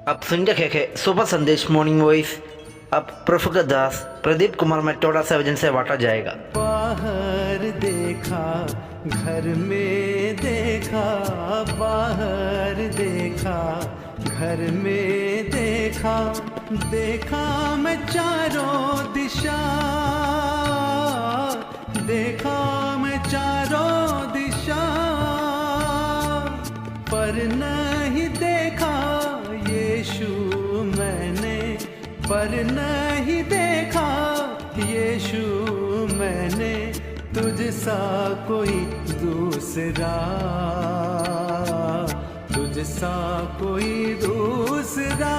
अब सुन रहे थे सुबह संदेश मॉर्निंग वॉइस। अब प्रफुल्ल दास प्रदीप कुमार मेटोड़ा से वजन से बांटा जाएगा। बाहर देखा, घर में देखा, बाहर देखा, घर में देखा, देखा मैं चारों दिशा, देखा मैं चारों दिशा, पर नहीं देखा यीशु मैंने, पर नहीं देखा यीशु मैंने, तुझसा कोई दूसरा, तुझसा कोई दूसरा,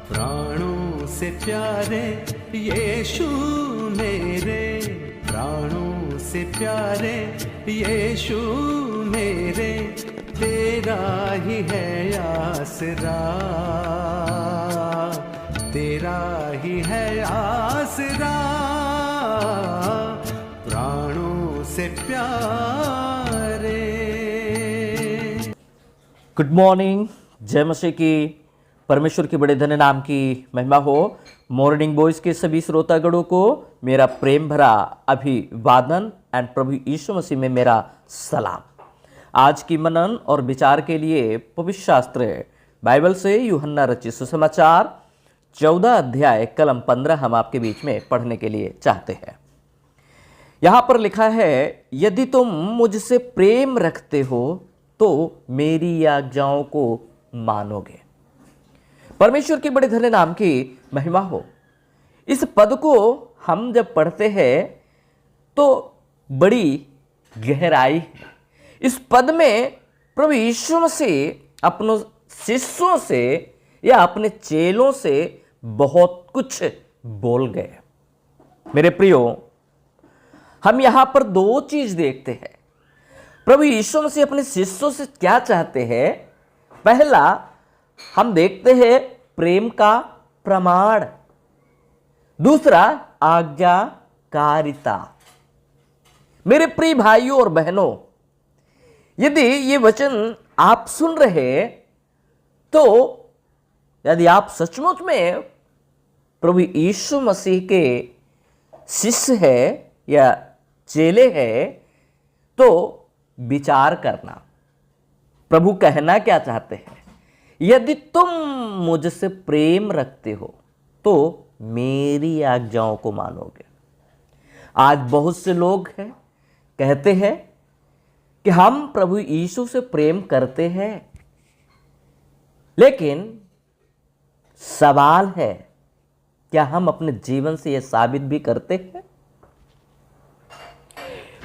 प्राणों से प्यारे यीशु मेरे, प्राणों से प्यारे यीशु मेरे, तेरा ही है आसरा, तेरा ही है आसरा, प्राणों से प्यारे। गुड मॉर्निंग, जय मसीह की, परमेश्वर के बड़े धन्य नाम की महिमा हो। मॉर्निंग वॉइस के सभी श्रोतागणों को मेरा प्रेम भरा अभिवादन एंड प्रभु यीशु मसीह में मेरा सलाम। आज की मनन और विचार के लिए पवित्र शास्त्र बाइबल से यूहन्ना रचित सुसमाचार 14 अध्याय कलम 15 हम आपके बीच में पढ़ने के लिए चाहते हैं। यहां पर लिखा है, यदि तुम मुझसे प्रेम रखते हो तो मेरी आज्ञाओं को मानोगे। परमेश्वर के बड़े धन्य नाम की महिमा हो। इस पद को हम जब पढ़ते हैं तो बड़ी गहराई है। इस पद में प्रभु यीशु मसीह अपने शिष्यों से या अपने चेलों से बहुत कुछ बोल गए। मेरे प्रियो, हम यहां पर दो चीज देखते हैं। प्रभु यीशु मसीह अपने शिष्यों से क्या चाहते हैं? पहला, हम देखते हैं प्रेम का प्रमाण। दूसरा, आज्ञाकारिता। मेरे प्रिय भाइयों और बहनों, यदि ये वचन आप सुन रहे तो यदि आप सचमुच में प्रभु यीशु मसीह के शिष्य है या चेले हैं तो विचार करना, प्रभु कहना क्या चाहते हैं? यदि तुम मुझसे प्रेम रखते हो तो मेरी आज्ञाओं को मानोगे। आज बहुत से लोग हैं, कहते हैं कि हम प्रभु यीशु से प्रेम करते हैं, लेकिन सवाल है, क्या हम अपने जीवन से यह साबित भी करते हैं?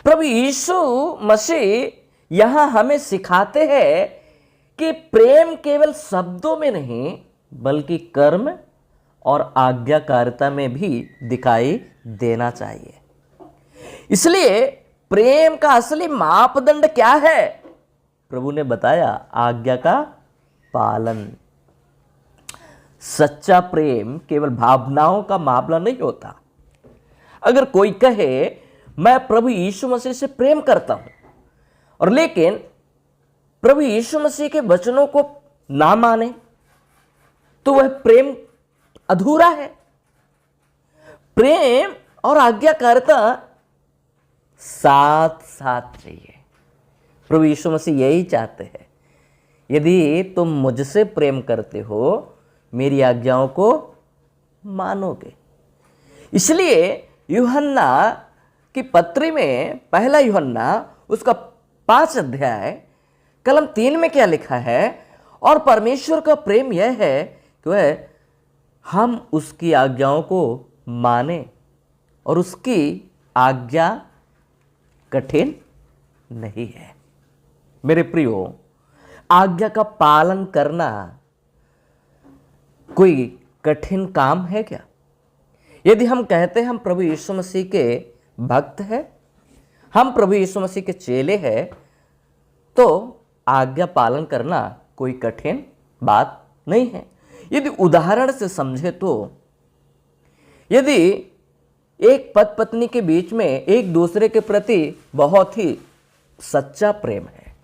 प्रभु यीशु मसीह यहां हमें सिखाते हैं कि प्रेम केवल शब्दों में नहीं बल्कि कर्म और आज्ञाकारिता में भी दिखाई देना चाहिए। इसलिए प्रेम का असली मापदंड क्या है? प्रभु ने बताया, आज्ञा का पालन। सच्चा प्रेम केवल भावनाओं का मामला नहीं होता। अगर कोई कहे मैं प्रभु यीशु मसीह से प्रेम करता हूं और लेकिन प्रभु यीशु मसीह के वचनों को ना माने तो वह प्रेम अधूरा है। प्रेम और आज्ञाकारिता साथ साथ चाहिए। प्रभु यीशु मसीह यही चाहते हैं, यदि तुम मुझसे प्रेम करते हो मेरी आज्ञाओं को मानोगे। इसलिए यूहन्ना की पत्री में पहला यूहन्ना उसका 5 अध्याय कलम 3 में क्या लिखा है? और परमेश्वर का प्रेम यह है कि वह हम उसकी आज्ञाओं को माने और उसकी आज्ञा कठिन नहीं है। मेरे प्रियो, आज्ञा का पालन करना कोई कठिन काम है क्या? यदि हम कहते हैं हम प्रभु यीशु मसीह के भक्त हैं, हम प्रभु यीशु मसीह के चेले हैं, तो आज्ञा पालन करना कोई कठिन बात नहीं है। यदि उदाहरण से समझे तो यदि एक पति पत्नी के बीच में एक दूसरे के प्रति बहुत ही सच्चा प्रेम है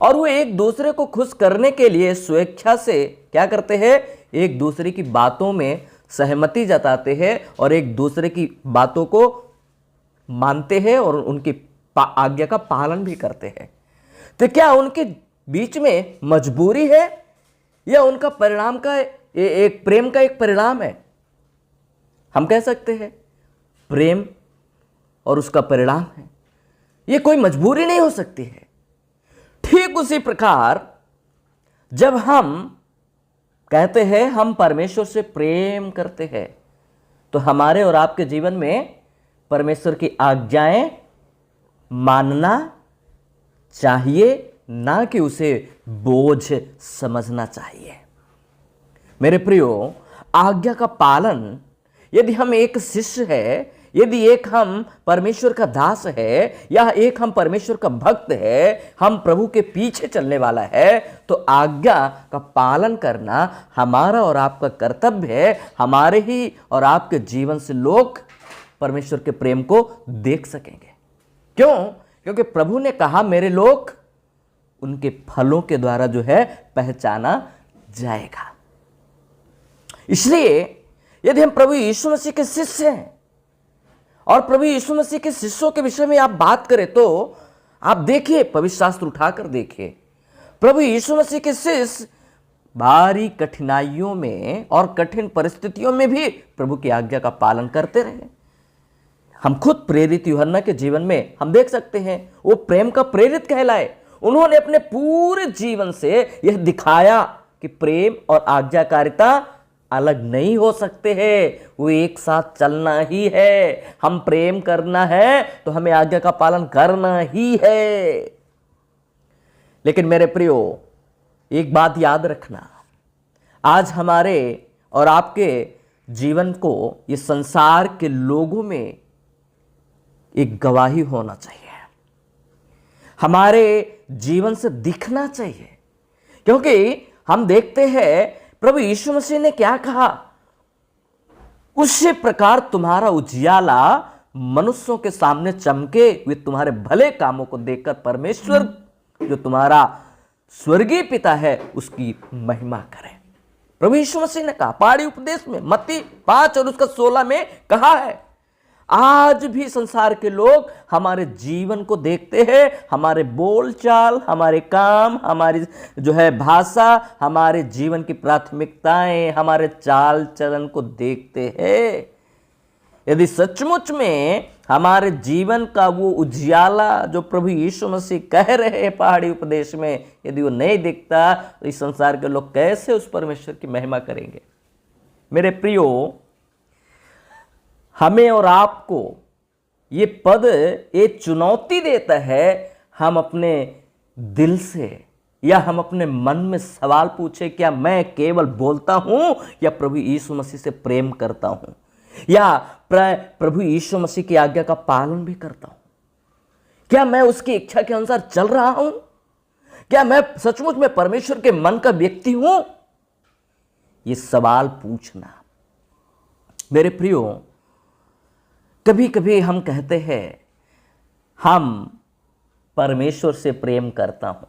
और वो एक दूसरे को खुश करने के लिए स्वेच्छा से क्या करते हैं, एक दूसरे की बातों में सहमति जताते हैं और एक दूसरे की बातों को मानते हैं और उनकी आज्ञा का पालन भी करते हैं। तो क्या उनके बीच में मजबूरी है या उनका परिणाम का एक प्रेम का एक परिणाम है? हम कह सकते हैं प्रेम और उसका परिणाम है, ये कोई मजबूरी नहीं हो सकती है। ठीक उसी प्रकार जब हम कहते हैं हम परमेश्वर से प्रेम करते हैं, तो हमारे और आपके जीवन में परमेश्वर की आज्ञाएं मानना चाहिए, ना कि उसे बोझ समझना चाहिए। मेरे प्रियो, आज्ञा का पालन, यदि हम एक शिष्य है, यदि एक हम परमेश्वर का दास है या एक हम परमेश्वर का भक्त है, हम प्रभु के पीछे चलने वाला है, तो आज्ञा का पालन करना हमारा और आपका कर्तव्य है। हमारे ही और आपके जीवन से लोग परमेश्वर के प्रेम को देख सकेंगे। क्यों? क्योंकि प्रभु ने कहा मेरे लोग उनके फलों के द्वारा जो है पहचाना जाएगा। इसलिए यदि हम प्रभु यीशु मसीह के शिष्य हैं और प्रभु यीशु मसीह के शिष्यों के विषय में आप बात करें, तो आप देखिए, पवित्र शास्त्र उठाकर देखिए, प्रभु यीशु मसीह के शिष्य भारी कठिनाइयों में और कठिन परिस्थितियों में भी प्रभु की आज्ञा का पालन करते रहे। हम खुद प्रेरित यूहन्ना के जीवन में हम देख सकते हैं, वो प्रेम का प्रेरित कहलाए। उन्होंने अपने पूरे जीवन से यह दिखाया कि प्रेम और आज्ञाकारिता अलग नहीं हो सकते हैं, वो एक साथ चलना ही है। हम प्रेम करना है तो हमें आज्ञा का पालन करना ही है। लेकिन मेरे प्रियो, एक बात याद रखना, आज हमारे और आपके जीवन को ये संसार के लोगों में एक गवाही होना चाहिए, हमारे जीवन से दिखना चाहिए। क्योंकि हम देखते हैं प्रभु यीशु मसीह ने क्या कहा, उसी प्रकार तुम्हारा उजियाला मनुष्यों के सामने चमके, वे तुम्हारे भले कामों को देखकर परमेश्वर जो तुम्हारा स्वर्गीय पिता है उसकी महिमा करें। प्रभु यीशु मसीह ने कहा, पहाड़ी उपदेश में मत्ती 5 और उसका 16 में कहा है। आज भी संसार के लोग हमारे जीवन को देखते हैं, हमारे बोलचाल, हमारे काम, हमारी जो है भाषा, हमारे जीवन की प्राथमिकताएं, हमारे चाल चलन को देखते हैं। यदि सचमुच में हमारे जीवन का वो उजियाला जो प्रभु यीशु मसीह कह रहे हैं पहाड़ी उपदेश में, यदि वो नहीं दिखता, तो इस संसार के लोग कैसे उस परमेश्वर की महिमा करेंगे? मेरे प्रियो, हमें और आपको ये पद ये चुनौती देता है, हम अपने दिल से या हम अपने मन में सवाल पूछे, क्या मैं केवल बोलता हूं या प्रभु यीशु मसीह से प्रेम करता हूं, या प्रभु यीशु मसीह की आज्ञा का पालन भी करता हूं? क्या मैं उसकी इच्छा के अनुसार चल रहा हूं? क्या मैं सचमुच में परमेश्वर के मन का व्यक्ति हूं? ये सवाल पूछना। मेरे प्रियो, कभी कभी हम कहते हैं हम परमेश्वर से प्रेम करता हूं,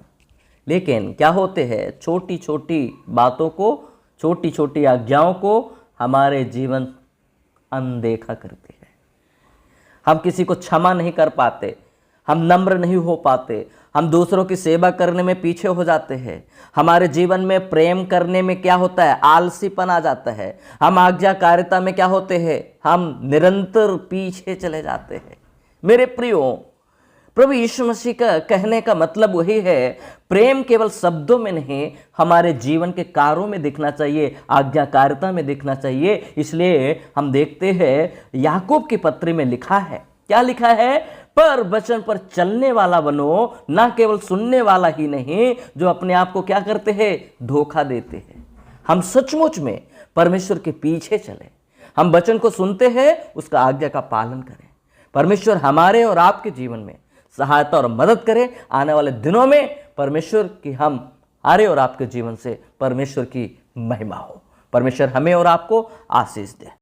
लेकिन क्या होते हैं, छोटी छोटी बातों को, छोटी छोटी आज्ञाओं को हमारे जीवन अनदेखा करते हैं। हम किसी को क्षमा नहीं कर पाते, हम नम्र नहीं हो पाते, हम दूसरों की सेवा करने में पीछे हो जाते हैं। हमारे जीवन में प्रेम करने में क्या होता है, आलसीपन आ जाता है। हम आज्ञाकारिता में क्या होते हैं, हम निरंतर पीछे चले जाते हैं। मेरे प्रियो, प्रभु यीशु मसीह का कहने का मतलब वही है, प्रेम केवल शब्दों में नहीं, हमारे जीवन के कार्यों में दिखना चाहिए, आज्ञाकारिता में दिखना चाहिए। इसलिए हम देखते हैं याकूब की पत्री में लिखा है, क्या लिखा है, पर वचन पर चलने वाला बनो, ना केवल सुनने वाला ही नहीं, जो अपने आप को क्या करते हैं, धोखा देते हैं। हम सचमुच में परमेश्वर के पीछे चले, हम वचन को सुनते हैं, उसका आज्ञा का पालन करें। परमेश्वर हमारे और आपके जीवन में सहायता और मदद करे। आने वाले दिनों में परमेश्वर की हमारे और आपके जीवन से परमेश्वर की महिमा हो। परमेश्वर हमें और आपको आशीष दे।